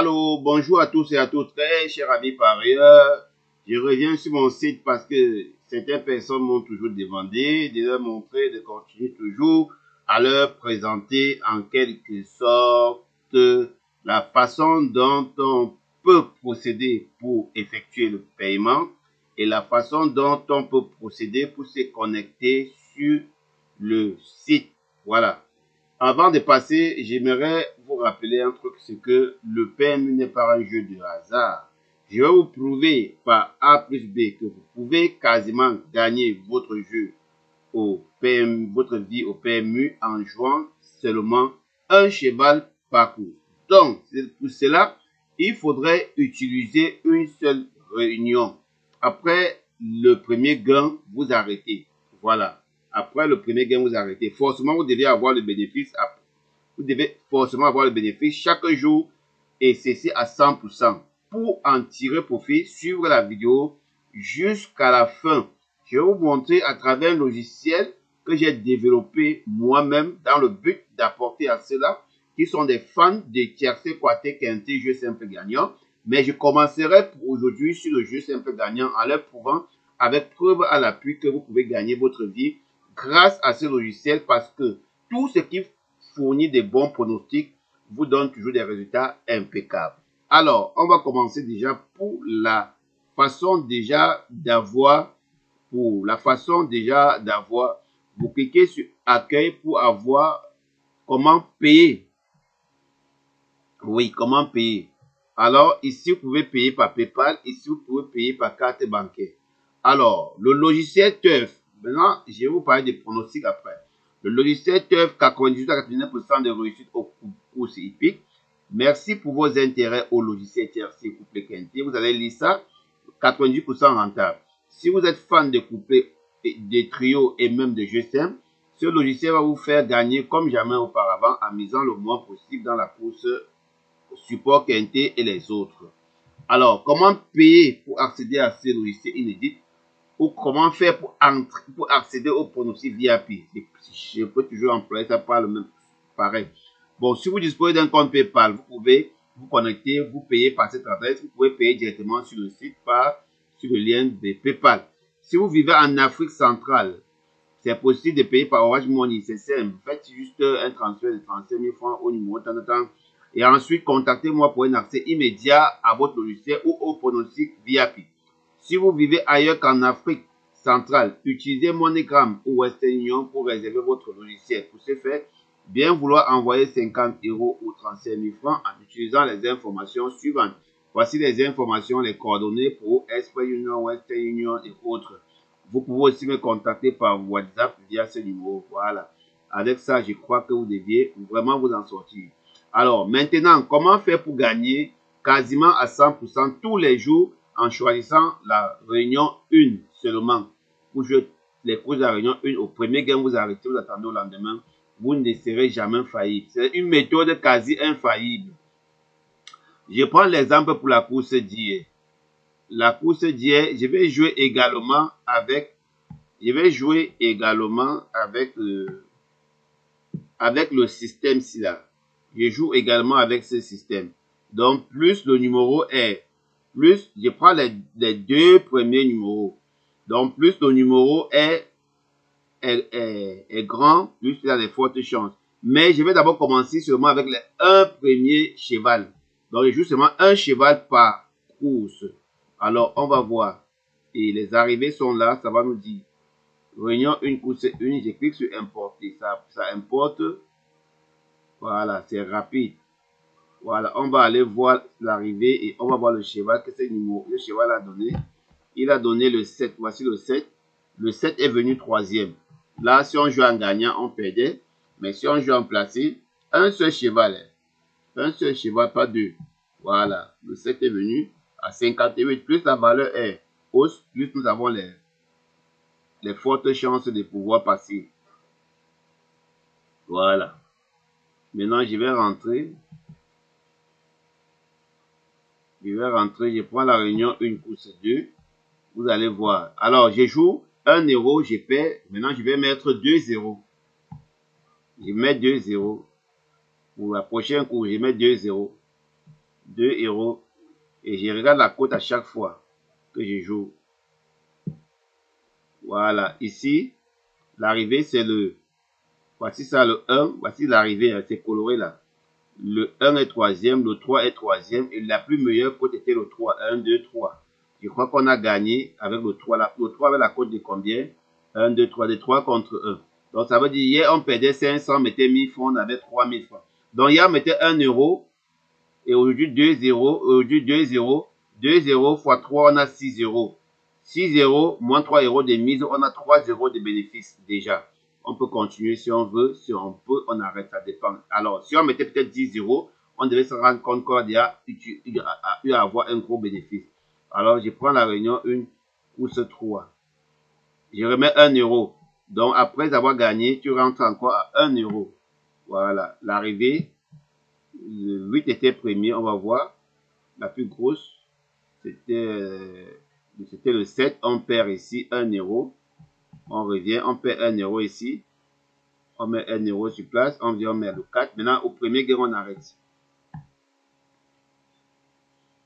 Allô, bonjour à tous et à toutes, très chers amis parieurs. Je reviens sur mon site parce que certaines personnes m'ont toujours demandé de leur montrer, de continuer toujours à leur présenter en quelque sorte la façon dont on peut procéder pour effectuer le paiement et la façon dont on peut procéder pour se connecter sur le site. Voilà. Avant de passer, j'aimerais vous rappeler un truc, c'est que le PMU n'est pas un jeu de hasard. Je vais vous prouver par A plus B que vous pouvez quasiment gagner votre jeu au PMU, votre vie au PMU en jouant seulement un cheval par course. Donc, pour cela, il faudrait utiliser une seule réunion. Après le premier gain, vous arrêtez. Voilà. Après le premier gain, vous arrêtez. Forcément, vous devez avoir le bénéfice. Vous devez forcément avoir le bénéfice chaque jour et ceci à 100%. Pour en tirer profit, suivre la vidéo jusqu'à la fin. Je vais vous montrer à travers un logiciel que j'ai développé moi-même dans le but d'apporter à ceux-là qui sont des fans de tiercé, quarté, quinté, jeu simple gagnant. Mais je commencerai pour aujourd'hui sur le jeu simple gagnant en leur prouvant avec preuve à l'appui que vous pouvez gagner votre vie grâce à ce logiciel parce que tout ce qui fournit des bons pronostics vous donne toujours des résultats impeccables. Alors, on va commencer déjà pour la façon déjà d'avoir, vous cliquez sur accueil pour avoir comment payer. Oui, comment payer. Alors, ici, vous pouvez payer par PayPal. Ici, vous pouvez payer par carte bancaire. Alors, le logiciel TUF. Maintenant, je vais vous parler des pronostics après. Le logiciel TUF, 98 à 89% de réussite aux courses hippiques. Merci pour vos intérêts au logiciel tiercé couplé quinté. Vous allez lire ça, 98% rentable. Si vous êtes fan de couplé, de trio et même de jeux simples, ce logiciel va vous faire gagner comme jamais auparavant en misant le moins possible dans la course support quinté et les autres. Alors, comment payer pour accéder à ces logiciels inédits ou comment faire pour accéder au pronostic VIP? Je peux toujours employer ça par le même pareil. Bon, si vous disposez d'un compte PayPal, vous pouvez vous connecter, vous payer par cette adresse. Vous pouvez payer directement sur le site sur le lien de PayPal. Si vous vivez en Afrique centrale, c'est possible de payer par Orange Money. C'est simple. Faites juste un transfert de 35 000 francs au numéro de temps. Et ensuite, contactez-moi pour un accès immédiat à votre logiciel ou au pronostic VIP. Si vous vivez ailleurs qu'en Afrique centrale, utilisez MoneyGram ou Western Union pour réserver votre logiciel. Pour ce faire, bien vouloir envoyer 50 € ou 35 000 francs en utilisant les informations suivantes. Voici les informations, les coordonnées pour Express Union, Western Union et autres. Vous pouvez aussi me contacter par WhatsApp via ce numéro. Voilà. Avec ça, je crois que vous deviez vraiment vous en sortir. Alors, maintenant, comment faire pour gagner quasiment à 100% tous les jours en choisissant la réunion 1 seulement? Pour jouer les courses de la réunion 1, au premier gain, vous arrêtez, vous attendez au lendemain. Vous ne serez jamais faillible. C'est une méthode quasi infaillible. Je prends l'exemple pour la course d'hier. La course d'hier, je vais jouer également avec le système-ci là. Je joue également avec ce système. Donc, plus le numéro est, plus je prends les deux premiers numéros. Donc, plus le numéro est grand, plus il y a de fortes chances. Mais je vais d'abord commencer seulement avec un premier cheval. Donc, je joue seulement un cheval par course. Alors, on va voir. Et les arrivées sont là, ça va nous dire. Réunion 1, course 1, je clique sur importer. Ça importe. Voilà, c'est rapide. Voilà, on va aller voir l'arrivée et on va voir le cheval que le cheval a donné. Il a donné le 7. Voici le 7. Le 7 est venu troisième. Là, si on joue en gagnant, on perdait. Mais si on joue en placé, un seul cheval, pas deux. Voilà, le 7 est venu à 58. Plus la valeur est hausse, plus nous avons les fortes chances de pouvoir passer. Voilà. Maintenant, je vais rentrer. Je prends la réunion 1 course 2. Vous allez voir. Alors, je joue 1 €, je perds. Maintenant, je vais mettre 2 €. Je mets 2 €. Pour la prochaine course, je mets 2 €. 2 euros. Et je regarde la cote à chaque fois que je joue. Voilà, ici, l'arrivée c'est le, voici ça le 1, voici l'arrivée, c'est coloré là. Le 1 est troisième, le 3 est troisième, et la plus meilleure cote était le 3, 1, 2, 3. Je crois qu'on a gagné avec le 3, le 3 avec la cote de combien? 1, 2, 3, de 3 contre 1. Donc ça veut dire, hier on perdait 500, on mettait 1000 francs, on avait 3000 francs. Donc hier on mettait 1 euro, et aujourd'hui 2 euros, aujourd'hui 2 euros, 2 euros fois 3, on a 6 euros. 6 euros moins 3 euros de mise, on a 3 euros de bénéfice déjà. On peut continuer si on veut, si on peut, on arrête, ça dépend. Alors, si on mettait peut-être 10 euros, on devait se rendre compte qu'on a eu à avoir un gros bénéfice. Alors, je prends la réunion 1, course 3. Je remets 1 euro. Donc, après avoir gagné, tu rentres encore à 1 euro. Voilà, l'arrivée, le 8 était premier, on va voir. La plus grosse, c'était le 7, on perd ici 1 euro. On revient, on perd 1 euro ici. On met 1 euro sur place, on vient, on met le 4. Maintenant, au premier gain, on arrête.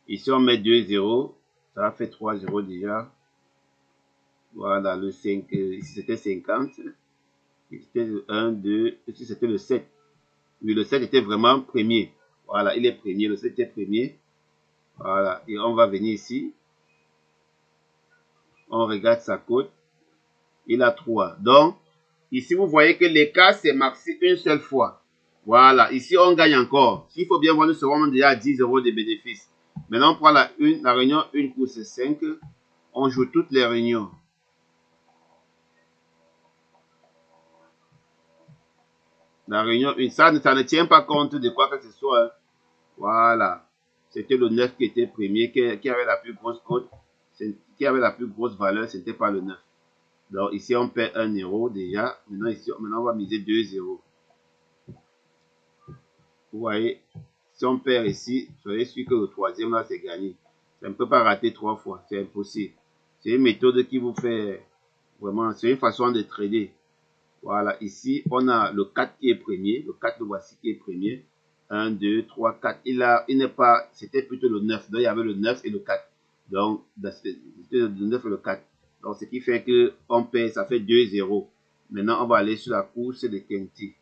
Ici, on met 2 euros. Ça a fait 3 euros déjà. Voilà, le 5, ici c'était 50. C'était le 1, 2, ici c'était le 7. Oui, le 7 était vraiment premier. Voilà, il est premier, le 7 était premier. Voilà, et on va venir ici. On regarde sa cote. Il a 3. Donc, ici, vous voyez que l'écart s'est maxé une seule fois. Voilà, ici, on gagne encore. S'il faut bien voir, nous serons déjà à 10 euros de bénéfices. Maintenant, on prend la réunion 1 course 5. On joue toutes les réunions. La réunion 1, ça ne tient pas compte de quoi que ce soit. Hein. Voilà. C'était le 9 qui était premier, qui avait la plus grosse cote. Qui avait la plus grosse valeur, ce n'était pas le 9. Donc ici, on perd 1 euro déjà. Maintenant, ici, on va miser 2 euros. Vous voyez, si on perd ici, soyez sûr que le troisième là, c'est gagné. Ça ne peut pas rater 3 fois. C'est impossible. C'est une méthode qui vous fait vraiment, c'est une façon de trader. Voilà, ici, on a le 4 qui est premier. Le 4, le voici qui est premier. 1, 2, 3, 4. Il n'est pas, c'était plutôt le 9. Donc, il y avait le 9 et le 4. Donc, c'était le 9 et le 4. Donc, ce qui fait que on paye, ça fait 2 0. Maintenant, on va aller sur la course de Kenti.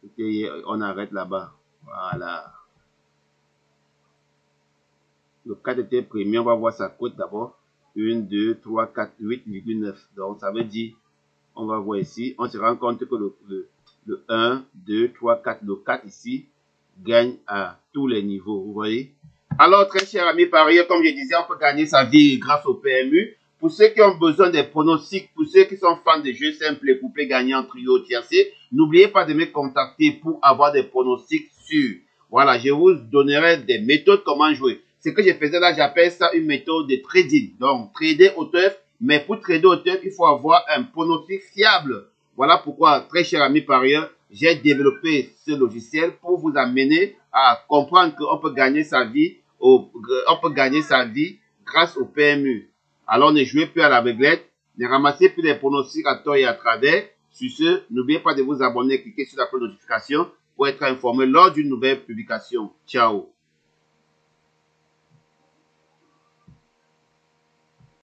Okay, on arrête là-bas. Voilà. Le 4 était premier. On va voir sa cote d'abord. 1, 2, 3, 4, 8,9. Donc, ça veut dire, on va voir ici. On se rend compte que le 1, 2, 3, 4, le 4 ici gagne à tous les niveaux. Vous voyez? Alors, très chers amis parieurs, comme je disais, on peut gagner sa vie grâce au PMU. Pour ceux qui ont besoin des pronostics, pour ceux qui sont fans de jeux simples et couplets gagnants en trio tiercé, n'oubliez pas de me contacter pour avoir des pronostics sûrs. Voilà, je vous donnerai des méthodes comment jouer. Ce que je faisais là, j'appelle ça une méthode de trading. Donc, trader au turf, mais pour trader au turf, il faut avoir un pronostic fiable. Voilà pourquoi, très chers amis parieurs, j'ai développé ce logiciel pour vous amener à comprendre qu'on peut gagner sa vie, grâce au PMU. Alors ne jouez plus à la réglette, ne ramassez plus les pronostics à tort et à travers. Sur ce, n'oubliez pas de vous abonner et cliquer sur la cloche de notification pour être informé lors d'une nouvelle publication. Ciao.